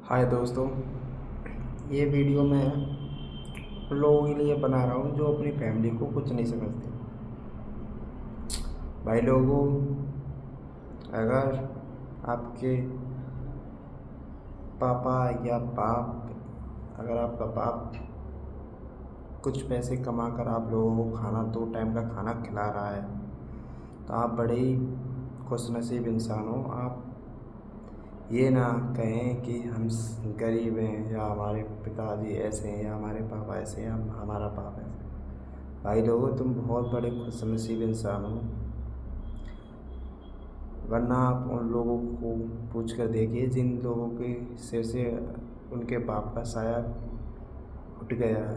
हाय दोस्तों, ये वीडियो मैं उन लोगों के लिए बना रहा हूँ जो अपनी फैमिली को कुछ नहीं समझते। भाई लोगों, अगर आपके पापा या बाप अगर आपका बाप कुछ पैसे कमा कर आप लोगों को खाना 2 टाइम का खाना खिला रहा है तो आप बड़े ही खुशनसीब इंसान हो। आप ये ना कहें कि हम गरीब हैं या हमारे पिताजी ऐसे हैं या हमारे पापा ऐसे हैं या हमारा बाप ऐसे है। भाई लोगों, तुम बहुत बड़े खुशनसीब इंसान हो, वरना आप उन लोगों को पूछ कर देखिए जिन लोगों के सिर से उनके बाप का साया उठ गया है।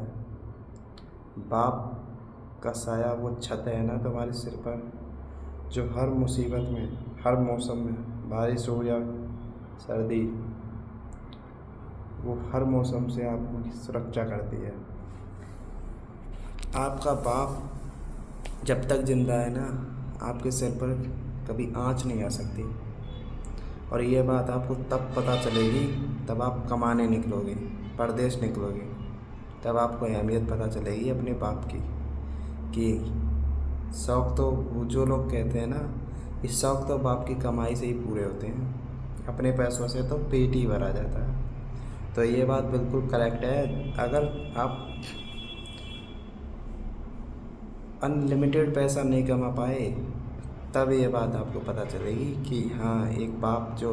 बाप का साया वो छत है ना तुम्हारे सिर पर, जो हर मुसीबत में, हर मौसम में, बारिश हो या सर्दी, वो हर मौसम से आपकी सुरक्षा करती है। आपका बाप जब तक ज़िंदा है ना, आपके सिर पर कभी आँच नहीं आ सकती। और ये बात आपको तब पता चलेगी तब आप कमाने निकलोगे, परदेश निकलोगे, तब आपको अहमियत पता चलेगी अपने बाप की। कि शौक़ तो जो लोग कहते हैं ना, इस शौक़ तो बाप की कमाई से ही पूरे होते हैं, अपने पैसों से तो पेट ही भरा जाता है। तो ये बात बिल्कुल करेक्ट है। अगर आप अनलिमिटेड पैसा नहीं कमा पाए तब ये बात आपको पता चलेगी कि हाँ, एक बाप जो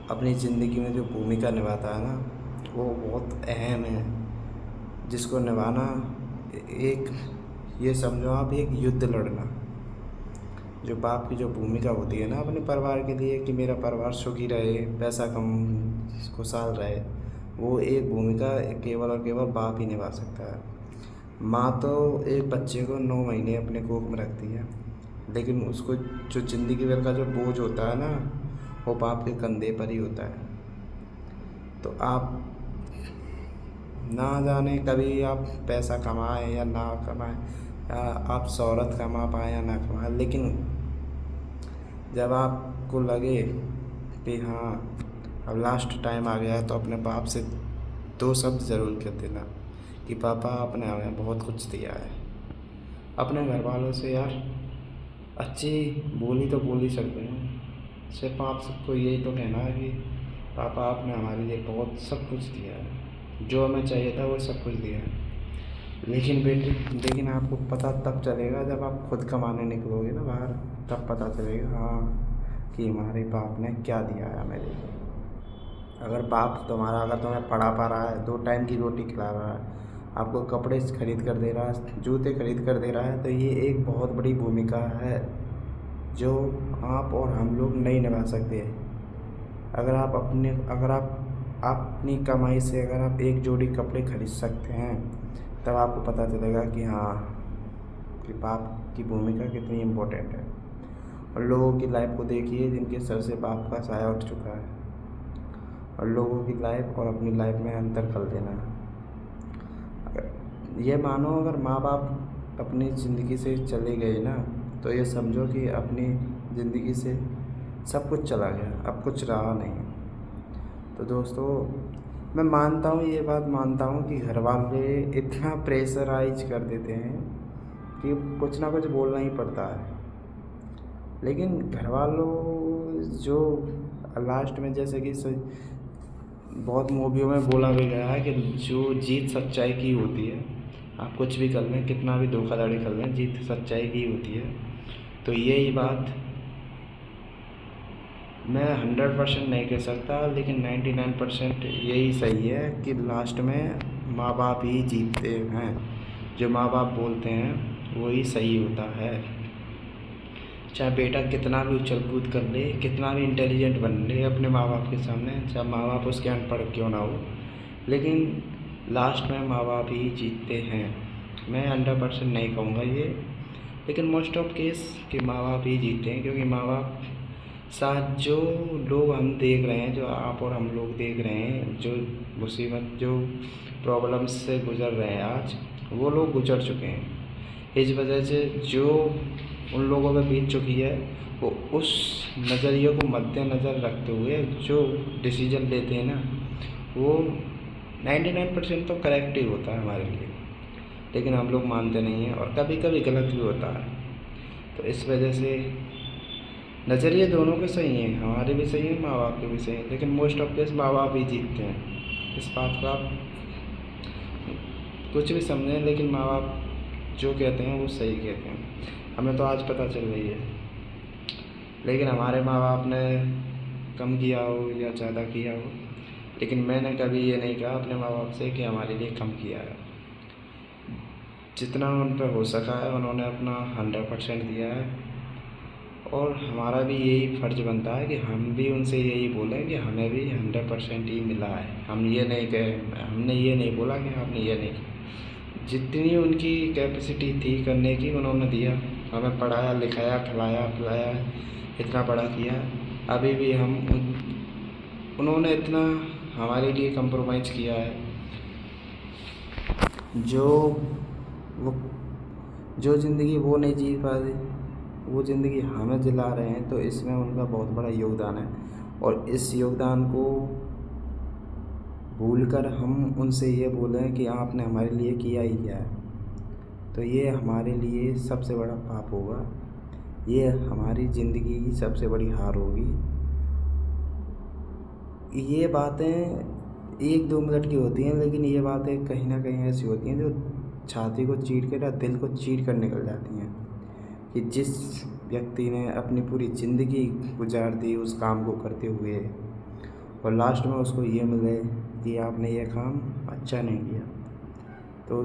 अपनी ज़िंदगी में जो भूमिका निभाता है ना, वो बहुत अहम है, जिसको निभाना एक, ये समझो आप, एक युद्ध लड़ना। जो बाप की जो भूमिका होती है ना अपने परिवार के लिए कि मेरा परिवार सुखी रहे, पैसा कम खुशहाल रहे, वो एक भूमिका केवल और केवल बाप ही निभा सकता है। माँ तो एक बच्चे को 9 महीने अपने कोख में रखती है, लेकिन उसको जो ज़िंदगी भर का जो बोझ होता है ना, वो बाप के कंधे पर ही होता है। तो आप ना जाने कभी आप पैसा कमाएं या ना कमाएं, या आप शोहरत कमा पाएँ या ना कमाएं, लेकिन जब आपको लगे कि हाँ अब लास्ट टाइम आ गया है, तो अपने बाप से 2 शब्द ज़रूर कह देना कि पापा, आपने हमें बहुत कुछ दिया है। अपने घर वालों से यार अच्छी बोली तो बोल ही सकते हैं, सिर्फ आप सबको यही तो कहना है कि पापा, आपने हमारे लिए बहुत सब कुछ दिया है, जो हमें चाहिए था वो सब कुछ दिया है। लेकिन बेटे, लेकिन आपको पता तब चलेगा जब आप खुद कमाने निकलोगे ना बाहर, तब पता चलेगा हाँ कि हमारे बाप ने क्या दिया है मेरे लिए। अगर बाप तुम्हारा, अगर तुम्हें पढ़ा पा रहा है, 2 टाइम की रोटी खिला रहा है, आपको कपड़े खरीद कर दे रहा है, जूते खरीद कर दे रहा है, तो ये एक बहुत बड़ी भूमिका है जो आप और हम लोग नहीं निभा सकते। अगर आप अपनी कमाई से अगर आप एक जोड़ी कपड़े खरीद सकते हैं, तब आपको पता चलेगा कि हाँ, कि बाप की भूमिका कितनी इम्पोर्टेंट है। और लोगों की लाइफ को देखिए जिनके सर से बाप का साया उठ चुका है, और लोगों की लाइफ और अपनी लाइफ में अंतर कर देना। अगर ये मानो, अगर माँ बाप अपनी ज़िंदगी से चले गए ना, तो ये समझो कि अपनी ज़िंदगी से सब कुछ चला गया, अब कुछ रहा नहीं। तो दोस्तों, मैं मानता हूँ, ये बात मानता हूँ कि घर वाले इतना प्रेशराइज कर देते हैं कि कुछ ना कुछ बोलना ही पड़ता है। लेकिन घर वालों जो लास्ट में, जैसे कि बहुत मूवियों में बोला भी गया है कि जो जीत सच्चाई की होती है, आप कुछ भी कर लें, कितना भी धोखाधड़ी कर लें, जीत सच्चाई की होती है। तो यही बात मैं 100% नहीं कह सकता, लेकिन 99% यही सही है कि लास्ट में माँ बाप ही जीतते हैं। जो माँ बाप बोलते हैं वही सही होता है। चाहे बेटा कितना भी उछल कूद कर ले, कितना भी इंटेलिजेंट बन ले अपने माँ बाप के सामने, चाहे माँ बाप उसके अनपढ़ क्यों ना हो, लेकिन लास्ट में माँ बाप ही जीतते हैं। मैं 100% नहीं कहूँगा ये, लेकिन मोस्ट ऑफ केस कि माँ बाप ही जीतते हैं, क्योंकि माँ बाप साथ जो लोग हम देख रहे हैं, जो आप और हम लोग देख रहे हैं, जो मुसीबत, जो प्रॉब्लम्स से गुज़र रहे हैं आज, वो लोग गुज़र चुके हैं। इस वजह से जो उन लोगों पे बीत चुकी है, वो उस नज़रिए को मद्देनज़र रखते हुए जो डिसीजन लेते हैं ना, वो 99% तो करेक्ट ही होता है हमारे लिए, लेकिन हम लोग मानते नहीं हैं और कभी कभी गलत भी होता है। तो इस वजह से नज़रिए दोनों के सही हैं, हमारे भी सही हैं, माँ बाप के भी सही हैं, लेकिन मोस्ट ऑफ केस माँ बाप ही जीतते हैं। इस बात को आप कुछ भी समझें, लेकिन माँ बाप जो कहते हैं वो सही कहते हैं। हमें तो आज पता चल रही है, लेकिन हमारे माँ बाप ने कम किया हो या ज़्यादा किया हो, लेकिन मैंने कभी ये नहीं कहा अपने माँ बाप से कि हमारे लिए कम किया है। जितना उन पर हो सका है उन्होंने अपना 100% दिया है, और हमारा भी यही फ़र्ज़ बनता है कि हम भी उनसे यही बोलें कि हमें भी 100% ही मिला है। हमने ये नहीं बोला कि आपने ये नहीं किया। जितनी उनकी कैपेसिटी थी करने की उन्होंने दिया, हमें पढ़ाया लिखाया खिलाया पिलाया, इतना बड़ा किया। अभी भी उन्होंने इतना हमारे लिए कंप्रोमाइज़ किया है, जो वो जो ज़िंदगी वो नहीं जी पाए वो ज़िंदगी हमें जिला रहे हैं। तो इसमें उनका बहुत बड़ा योगदान है, और इस योगदान को भूलकर हम उनसे ये बोलें कि आपने हमारे लिए किया ही क्या है, तो ये हमारे लिए सबसे बड़ा पाप होगा। ये हमारी ज़िंदगी की सबसे बड़ी हार होगी। ये बातें 1-2 मिनट की होती हैं, लेकिन ये बातें कहीं ना कहीं ऐसी होती हैं जो छाती को चीर कर या दिल को चीर कर निकल जाती हैं, कि जिस व्यक्ति ने अपनी पूरी ज़िंदगी गुजार दी उस काम को करते हुए, और लास्ट में उसको ये मिले कि आपने ये काम अच्छा नहीं किया, तो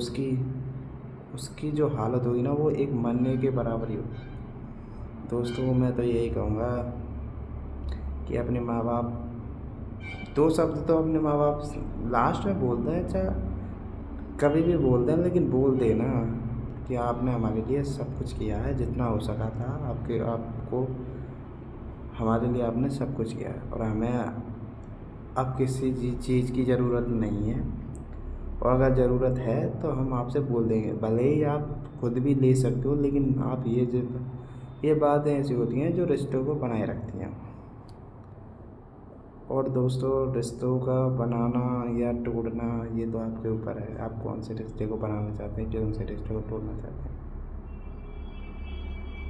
उसकी जो हालत होगी ना वो एक मरने के बराबर ही होगी। दोस्तों मैं तो यही कहूँगा कि अपने माँ बाप, 2 शब्द तो अपने माँ बाप लास्ट में बोलते हैं, अच्छा कभी भी बोलते हैं, लेकिन बोल देना कि आपने हमारे लिए सब कुछ किया है, जितना हो सका था आपको हमारे लिए आपने सब कुछ किया है, और हमें अब किसी चीज़ की ज़रूरत नहीं है, और अगर ज़रूरत है तो हम आपसे बोल देंगे। भले ही आप खुद भी ले सकते हो, लेकिन आप ये बातें ऐसी होती हैं जो रिश्तों को बनाए रखती हैं। और दोस्तों, रिश्तों का बनाना या तोड़ना ये तो आपके ऊपर है, आप कौन से रिश्ते को बनाना चाहते हैं, कौन से रिश्ते को तोड़ना चाहते हैं।